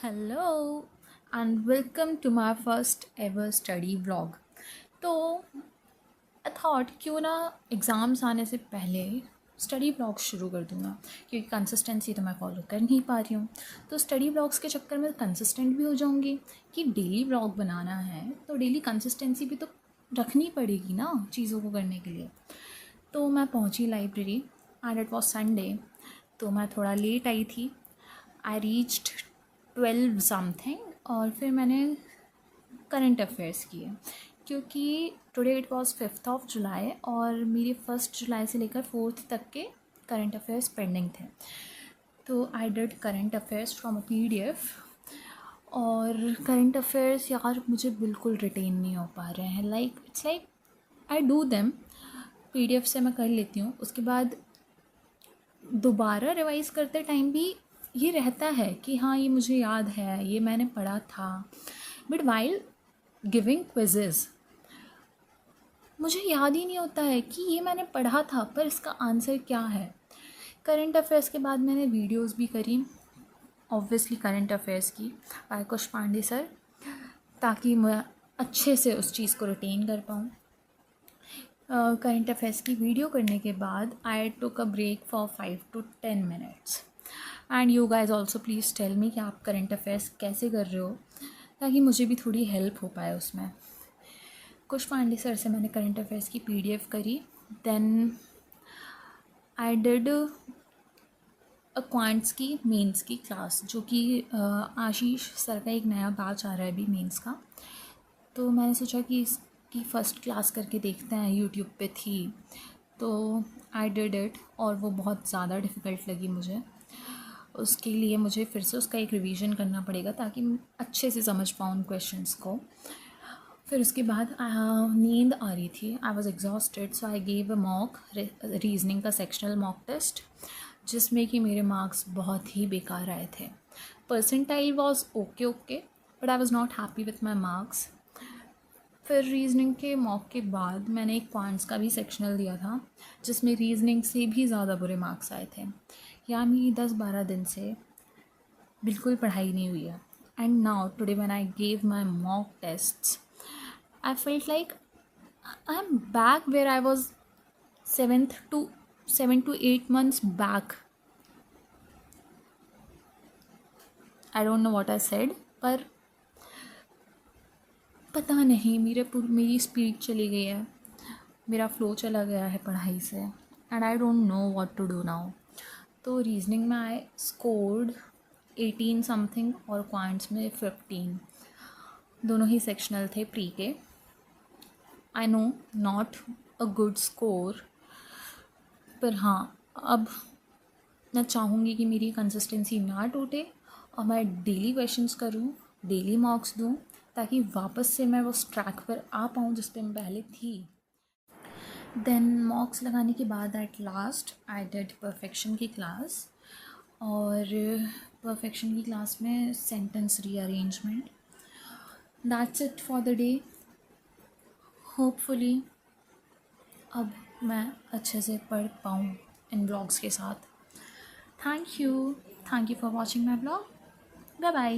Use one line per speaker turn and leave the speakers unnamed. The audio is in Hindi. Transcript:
Hello and welcome to my first ever study vlog. तो आई थॉट क्यों ना एग्ज़ाम्स आने से पहले स्टडी ब्लॉग्स शुरू कर दूँगा, क्योंकि कंसिस्टेंसी तो मैं फॉलो कर नहीं पा रही हूँ। तो स्टडी ब्लॉग्स के चक्कर में कंसिस्टेंट भी हो जाऊँगी कि डेली ब्लॉग बनाना है तो डेली कंसिस्टेंसी भी तो रखनी पड़ेगी ना चीज़ों को करने के लिए। तो मैं पहुँची library and it was Sunday, तो मैं थोड़ा लेट आई थी। आई रीच्ड 12 समथिंग और फिर मैंने करंट अफेयर्स किए, क्योंकि today it was 5th of July और मेरे 1st जुलाई से लेकर 4th तक के करंट अफेयर्स पेंडिंग थे। तो I did current affairs from a PDF. और करंट अफेयर्स यार मुझे बिल्कुल रिटेन नहीं हो पा रहे हैं। It's like I do them, PDF से मैं कर लेती हूँ, उसके बाद दोबारा रिवाइज़ करते टाइम भी ये रहता है कि हाँ ये मुझे याद है, ये मैंने पढ़ा था। बट वाइल गिविंग क्विजेज़ मुझे याद ही नहीं होता है कि ये मैंने पढ़ा था पर इसका आंसर क्या है। करंट अफेयर्स के बाद मैंने वीडियोस भी करी, ऑब्वियसली करंट अफेयर्स की, बाय कुश पांडे सर, ताकि मैं अच्छे से उस चीज़ को रिटेन कर पाऊँ। करंट अफेयर्स की वीडियो करने के बाद I took a break for 5 to 10 minutes and you guys also please tell me कि आप करंट अफेयर्स कैसे कर रहे हो, ताकि मुझे भी थोड़ी हेल्प हो पाए उसमें। कुश पांडे सर से मैंने करंट अफेयर्स की पीडीएफ करी, देन आई डिड क्वांट्स की मेंस की क्लास, जो कि आशीष सर का एक नया बैच आ रहा है अभी मेंस का। तो मैंने सोचा कि इसकी फ़र्स्ट क्लास करके देखते हैं, यूट्यूब पे थी तो आई डिड इट और वो बहुत ज़्यादा डिफ़िकल्ट लगी मुझे। उसके लिए मुझे फिर से उसका एक रिवीजन करना पड़ेगा ताकि अच्छे से समझ पाऊँ क्वेश्चंस को। फिर उसके बाद नींद आ रही थी, I was exhausted, so I gave a mock reasoning का सेक्शनल मॉक टेस्ट, जिसमें कि मेरे मार्क्स बहुत ही बेकार आए थे। Percentile was okay but I was not happy with my marks. फिर रीजनिंग के मॉक के बाद मैंने एक क्वांट्स का भी सेक्शनल दिया था, जिसमें रीजनिंग से भी ज़्यादा बुरे मार्क्स आए थे। या मेरी 10-12 दिन से बिल्कुल पढ़ाई नहीं हुई है। And now today when I gave my mock tests, I felt like I'm back where I was 7 to 8 months back. I don't know what I said, पर पता नहीं मेरी स्पीड चली गई है, मेरा फ्लो चला गया है पढ़ाई से, and I don't know what to do now. तो रीजनिंग में आई स्कोर्ड 18 समथिंग और क्वांट्स में 15। दोनों ही सेक्शनल थे प्री के। I know not a good score, पर हाँ अब मैं चाहूँगी कि मेरी कंसिस्टेंसी ना टूटे और मैं डेली क्वेश्चंस करूँ, डेली मार्क्स दूँ, ताकि वापस से मैं उस ट्रैक पर आ पाऊँ जिस पे मैं पहले थी। देन मार्क्स लगाने के बाद at last I did perfection की क्लास, और परफेक्शन की क्लास में sentence rearrangement. That's it for the day. Hopefully अब मैं अच्छे से पढ़ पाऊँ इन ब्लॉग्स के साथ। Thank you for watching my vlog. Bye bye.